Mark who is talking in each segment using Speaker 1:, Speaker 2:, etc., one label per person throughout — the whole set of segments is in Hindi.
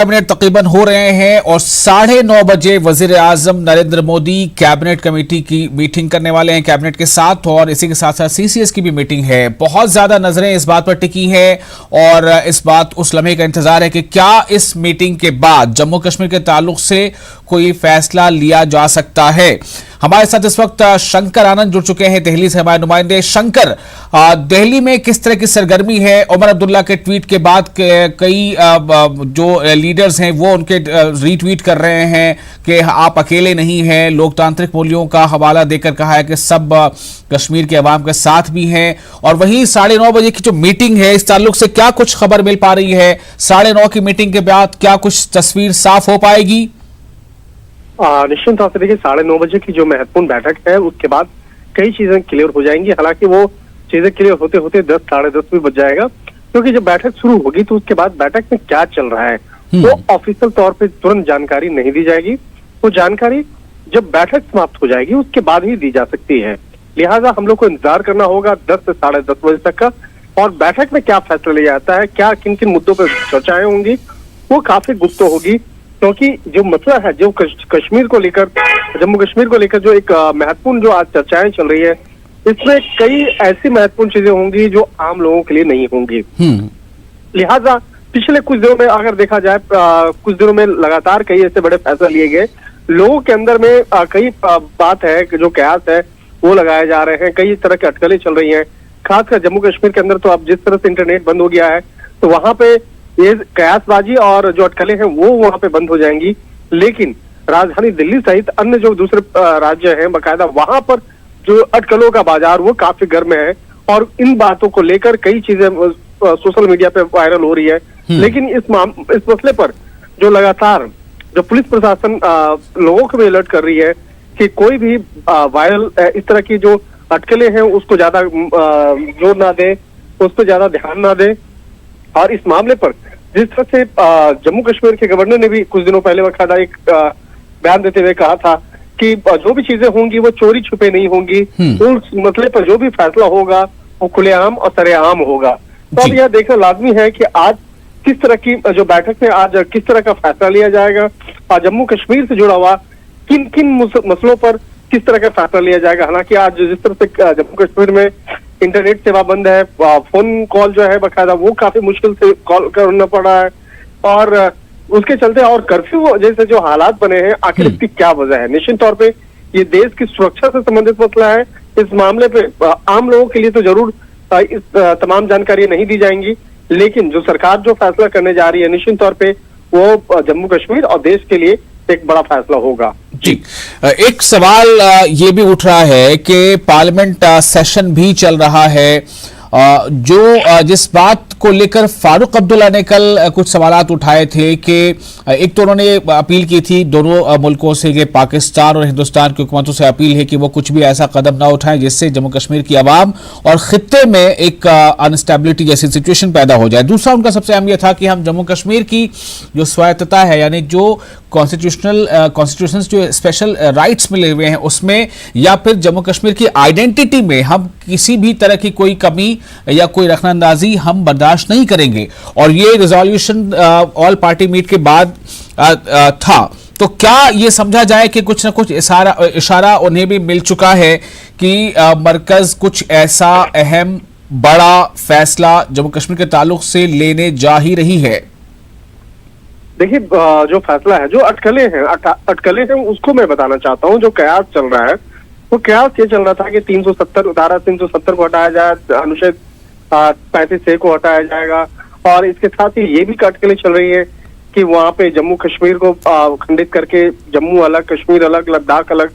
Speaker 1: कैबिनेट तकरीबन हो रहे हैं और 9:30 बजे वजीर आजम नरेंद्र मोदी कैबिनेट कमेटी की मीटिंग करने वाले हैं कैबिनेट के साथ, और इसी के साथ साथ सीसीएस की भी मीटिंग है। बहुत ज्यादा नजरें इस बात पर टिकी है और इस बात उस लम्हे का इंतजार है कि क्या इस मीटिंग के बाद जम्मू कश्मीर के ताल्लुक से कोई फैसला लिया जा सकता है। हमारे साथ इस वक्त शंकर आनंद जुड़ चुके हैं दिल्ली से हमारे नुमाइंदे। शंकर, दिल्ली में किस तरह की सरगर्मी है? उमर अब्दुल्ला के ट्वीट के बाद कई जो लीडर्स हैं वो उनके रीट्वीट कर रहे हैं कि आप अकेले नहीं हैं। लोकतांत्रिक मूल्यों का हवाला देकर कहा है कि सब कश्मीर के अवाम के साथ भी हैं। और वहीं 9:30 बजे की जो मीटिंग है इस ताल्लुक से क्या कुछ खबर मिल पा रही है? 9:30 की मीटिंग के बाद क्या कुछ तस्वीर साफ हो पाएगी?
Speaker 2: निश्चित तौर से देखिए 9:30 बजे की जो महत्वपूर्ण बैठक है उसके बाद कई चीजें क्लियर हो जाएंगी। हालांकि वो चीजें क्लियर होते होते 10 साढ़े 10 भी बज जाएगा, क्योंकि जब बैठक शुरू होगी तो उसके बाद बैठक में क्या चल रहा है वो ऑफिशियल तौर पे तुरंत जानकारी नहीं दी जाएगी। वो जानकारी जब बैठक समाप्त हो जाएगी उसके बाद ही दी जा सकती है। लिहाजा हम लोग को इंतजार करना होगा 10 से साढ़े 10 बजे तक का, और बैठक में क्या फैसला लिया जाता है, क्या किन किन मुद्दों पर चर्चाएं होंगी, वो काफी गुप्त होगी। क्योंकि जो मसला है जो कश्मीर को लेकर, जम्मू कश्मीर को लेकर जो एक महत्वपूर्ण जो आज चर्चाएं चल रही है, इसमें कई ऐसी महत्वपूर्ण चीजें होंगी जो आम लोगों के लिए नहीं होंगी। लिहाजा पिछले कुछ दिनों में अगर देखा जाए, कुछ दिनों में लगातार कई ऐसे बड़े फैसले लिए गए। लोगों के अंदर में कई बात है कि जो कयास है वो लगाए जा रहे हैं, कई तरह की अटकलें चल रही हैं। खासकर जम्मू कश्मीर के अंदर तो अब जिस तरह से इंटरनेट बंद हो गया है तो वहां पे ये कयासबाजी और जो अटकलें हैं वो वहां पे बंद हो जाएंगी। लेकिन राजधानी दिल्ली सहित अन्य जो दूसरे राज्य हैं बाकायदा वहां पर जो अटकलों का बाजार वो काफी गर्म है, और इन बातों को लेकर कई चीजें सोशल मीडिया पे वायरल हो रही है। लेकिन इस मसले पर जो लगातार जो पुलिस प्रशासन लोगों को भी अलर्ट कर रही है कि कोई भी वायरल इस तरह की जो अटकलें हैं उसको ज्यादा जोर ना दे, उस पर ज्यादा ध्यान ना दे। और इस मामले पर जिस तरह से जम्मू कश्मीर के गवर्नर ने भी कुछ दिनों पहले बाकायदा एक बयान देते हुए कहा था कि जो भी चीजें होंगी वो चोरी छुपे नहीं होंगी, उस मसले पर जो भी फैसला होगा वो खुलेआम और सरेआम होगा। तो अब यह देखना लाजमी है कि आज किस तरह की जो बैठक में आज किस तरह का फैसला लिया जाएगा, और जम्मू कश्मीर से जुड़ा हुआ किन किन मसलों पर किस तरह का फैसला लिया जाएगा। हालांकि आज जिस तरह से जम्मू कश्मीर में इंटरनेट सेवा बंद है, फोन कॉल जो है बकायदा वो काफी मुश्किल से कॉल करना पड़ रहा है, और उसके चलते और कर्फ्यू जैसे जो हालात बने हैं, आखिर इसकी क्या वजह है? निश्चित तौर पे ये देश की सुरक्षा से संबंधित मसला है। इस मामले पे आम लोगों के लिए तो जरूर इस तमाम जानकारी नहीं दी जाएंगी, लेकिन जो सरकार जो फैसला करने जा रही है निश्चित तौर पे वो जम्मू कश्मीर और देश के लिए एक बड़ा फैसला होगा।
Speaker 1: जी, एक सवाल ये भी उठ रहा है कि पार्लियामेंट सेशन भी चल रहा है, जो जिस बात को लेकर फारूक अब्दुल्ला ने कल कुछ सवालात उठाए थे कि एक तो उन्होंने अपील की थी दोनों मुल्कों से कि पाकिस्तान और हिंदुस्तान की हुकूमतों से अपील है कि वो कुछ भी ऐसा कदम ना उठाएं जिससे जम्मू कश्मीर की आवाम और खित्ते में एक अनस्टेबिलिटी जैसी सिचुएशन पैदा हो जाए। दूसरा उनका सबसे अहम यह था कि हम जम्मू कश्मीर की जो स्वायत्तता है, यानी जो कॉन्स्टिट्यूशन जो स्पेशल राइट्स मिले हुए हैं उसमें, या फिर जम्मू कश्मीर की आइडेंटिटी में हम किसी भी तरह की कोई कमी या कोई रखनांदाजी हम बर्दाश्त नहीं करेंगे। और ये रिजोल्यूशन ऑल पार्टी मीट के बाद था। तो क्या ये समझा जाए कि कुछ ना कुछ इशारा उन्हें भी मिल चुका है कि मरकज कुछ ऐसा अहम बड़ा फैसला जम्मू कश्मीर के ताल्लुक से लेने जा ही रही है?
Speaker 2: देखिए, जो फैसला है, जो अटकलें हैं उसको मैं बताना चाहता हूँ। जो कयास चल रहा है वो कयास ये चल रहा था कि 370 धारा 370 को हटाया जाए, अनुच्छेद 35A को हटाया जाएगा, और इसके साथ ही ये भी अटकलें चल रही है कि वहां पे जम्मू कश्मीर को खंडित करके जम्मू अलग, कश्मीर अलग, लद्दाख अलग,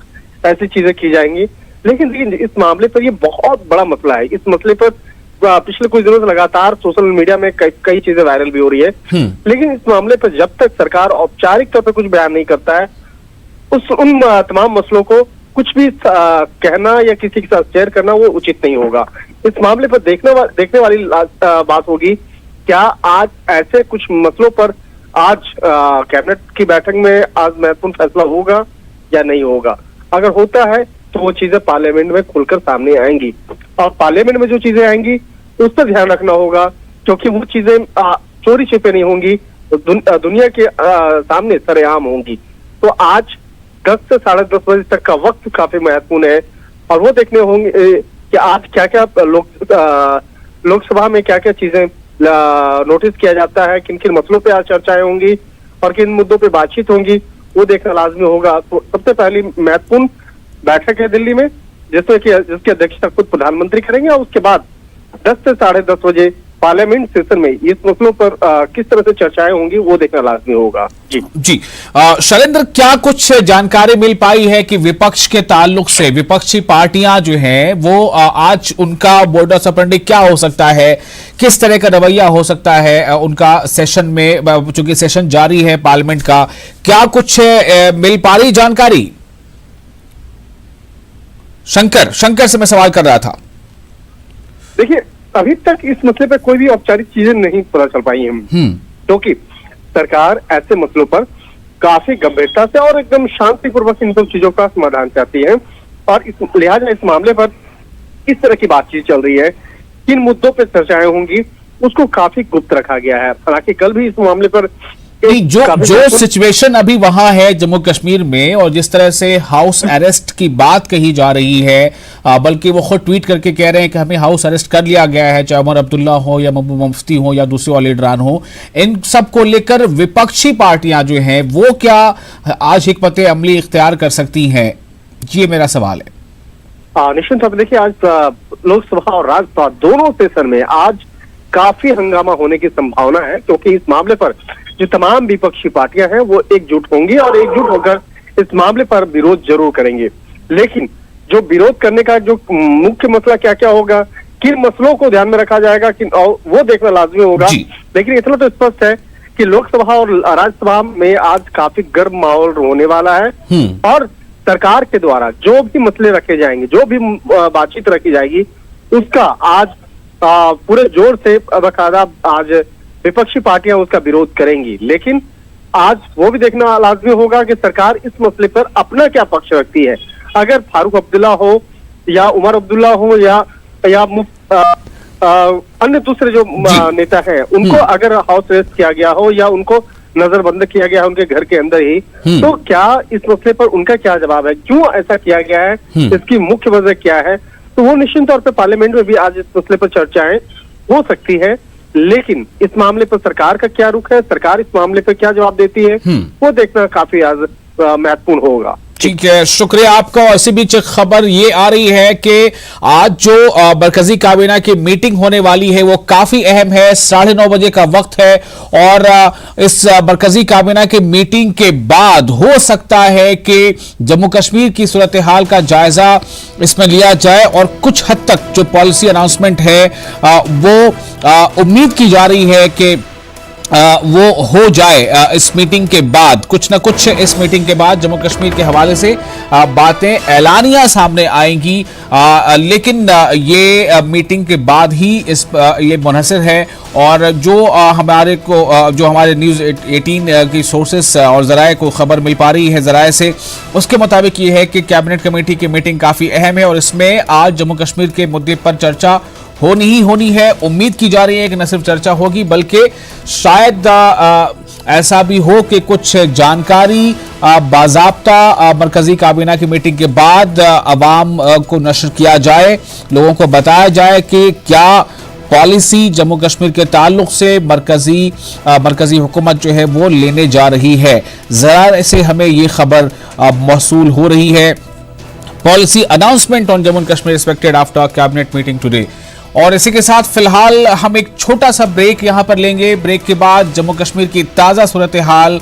Speaker 2: ऐसी चीजें की जाएंगी। लेकिन इस मामले पर ये बहुत बड़ा मसला है। इस मसले पर पिछले कुछ दिनों से लगातार सोशल मीडिया में कई चीजें वायरल भी हो रही है। लेकिन इस मामले पर जब तक सरकार औपचारिक तौर पर कुछ बयान नहीं करता है, उन तमाम मसलों को कुछ भी कहना या किसी के साथ शेयर करना वो उचित नहीं होगा। इस मामले पर देखने वाली बात होगी, क्या आज ऐसे कुछ मसलों पर आज कैबिनेट की बैठक में आज महत्वपूर्ण फैसला होगा या नहीं होगा। अगर होता है तो वो चीजें पार्लियामेंट में खुलकर सामने आएंगी, और पार्लियामेंट में जो चीजें आएंगी उस पर ध्यान रखना होगा, क्योंकि वो चीजें चोरी छिपे नहीं होंगी, दुनिया के सामने सरेआम होंगी। तो आज 10 से 10:30 बजे तक का वक्त काफी महत्वपूर्ण है और वो देखने होंगे कि आज क्या क्या लोकसभा में क्या क्या चीजें नोटिस किया जाता है, किन किन मसलों पे आज चर्चाएं होंगी और किन मुद्दों पे बातचीत होंगी, वो देखना लाजमी होगा। तो सबसे पहली महत्वपूर्ण बैठक है दिल्ली में, जिसकी अध्यक्षता खुद प्रधानमंत्री करेंगे और उसके बाद 10 से 10:30 बजे पार्लियामेंट सेशन में इस मसलों पर किस तरह से चर्चाएं होंगी वो देखना लाजमी होगा।
Speaker 1: जी शैलेंद्र, क्या कुछ जानकारी मिल पाई है कि विपक्ष के ताल्लुक से विपक्षी पार्टियां जो हैं वो आज उनका मोडस ऑपरेंडी क्या हो सकता है, किस तरह का रवैया हो सकता है उनका सेशन में, चूंकि सेशन जारी है पार्लियामेंट का, क्या कुछ मिल पा रही जानकारी? शंकर से मैं सवाल कर रहा था।
Speaker 2: देखिए, अभी तक इस मसले पर कोई भी औपचारिक चीजें नहीं पता चल पाई हैं, क्योंकि सरकार ऐसे मसलों पर काफी गंभीरता से और एकदम शांतिपूर्वक इन सब चीजों का समाधान चाहती है और लिहाजा इस मामले पर इस तरह की बातचीत चल रही है, किन मुद्दों पर चर्चाएं होंगी उसको काफी गुप्त रखा गया है। हालांकि कल भी इस मामले पर
Speaker 1: जो सिचुएशन अभी वहां है जम्मू कश्मीर में और जिस तरह से हाउस अरेस्ट की बात कही जा रही है, बल्कि वो खुद ट्वीट करके कह रहे हैं कि हमें हाउस अरेस्ट कर लिया गया है, चाहे उमर अब्दुल्ला हो या महबूब मुफ्ती हो या दूसरे और लीडरान हो, इन सब को लेकर विपक्षी पार्टियां जो हैं वो क्या आज हिकमत अमली इख्तियार कर सकती हैं, ये मेरा सवाल है।
Speaker 2: निश्चित तौर पर देखिए, आज लोकसभा और राज्यसभा दोनों सेशन में आज काफी हंगामा होने की संभावना है, क्योंकि इस मामले पर जो तमाम विपक्षी पार्टियां हैं वो एकजुट होंगी और एकजुट होकर इस मामले पर विरोध जरूर करेंगे। लेकिन जो विरोध करने का जो मुख्य मसला क्या क्या होगा, किन मसलों को ध्यान में रखा जाएगा, वो देखना लाजमी होगा। लेकिन इतना तो स्पष्ट है कि लोकसभा और राज्यसभा में आज काफी गर्म माहौल होने वाला है और सरकार के द्वारा जो भी मसले रखे जाएंगे, जो भी बातचीत रखी जाएगी, उसका आज पूरे जोर से बाकायदा आज विपक्षी पार्टियां उसका विरोध करेंगी। लेकिन आज वो भी देखना लाजमी होगा कि सरकार इस मसले पर अपना क्या पक्ष रखती है। अगर फारूक अब्दुल्ला हो या उमर अब्दुल्ला हो या अन्य दूसरे जो नेता हैं, उनको अगर हाउस अरेस्ट किया गया हो या उनको नजरबंद किया गया है उनके घर के अंदर ही, तो क्या इस मसले पर उनका क्या जवाब है, क्यों ऐसा किया गया है, इसकी मुख्य वजह क्या है, तो वो निश्चित तौर पर पार्लियामेंट में भी आज इस मसले पर चर्चाएं हो सकती है। लेकिन इस मामले पर सरकार का क्या रुख है, सरकार इस मामले पर क्या जवाब देती है, वो देखना काफी आज महत्वपूर्ण होगा।
Speaker 1: ठीक है, शुक्रिया आपका। और इसी बीच खबर ये आ रही है कि आज जो मरकजी काबीना की मीटिंग होने वाली है वो काफी अहम है, 9:30 बजे का वक्त है और इस मरकजी काबीना की मीटिंग के बाद हो सकता है कि जम्मू कश्मीर की सूरत हाल का जायजा इसमें लिया जाए और कुछ हद तक जो पॉलिसी अनाउंसमेंट है वो उम्मीद की जा रही है कि वो हो जाए इस मीटिंग के बाद। कुछ ना कुछ इस मीटिंग के बाद जम्मू कश्मीर के हवाले से बातें ऐलानियां सामने आएंगी, लेकिन ये मीटिंग के बाद ही ये मुनहसर है। और जो हमारे न्यूज़ 18 की सोर्सेस और ज़राए को खबर मिल पा रही है ज़राए से, उसके मुताबिक ये है कि कैबिनेट कमेटी की मीटिंग काफ़ी अहम है और इसमें आज जम्मू कश्मीर के मुद्दे पर चर्चा होनी है। उम्मीद की जा रही है कि न सिर्फ चर्चा होगी बल्कि शायद ऐसा भी हो कि कुछ जानकारी बाज़ाब्ता मरकजी काबीना की मीटिंग के बाद अवाम को नशर किया जाए, लोगों को बताया जाए कि क्या पॉलिसी जम्मू कश्मीर के ताल्लुक से मरकजी हुकूमत जो है वो लेने जा रही है। ज़रा से हमें ये खबर मौसूल हो रही है, policy announcement on Jammu Kashmir expected after cabinet meeting today. और इसी के साथ फिलहाल हम एक छोटा सा ब्रेक यहां पर लेंगे। ब्रेक के बाद जम्मू कश्मीर की ताज़ा सूरत हाल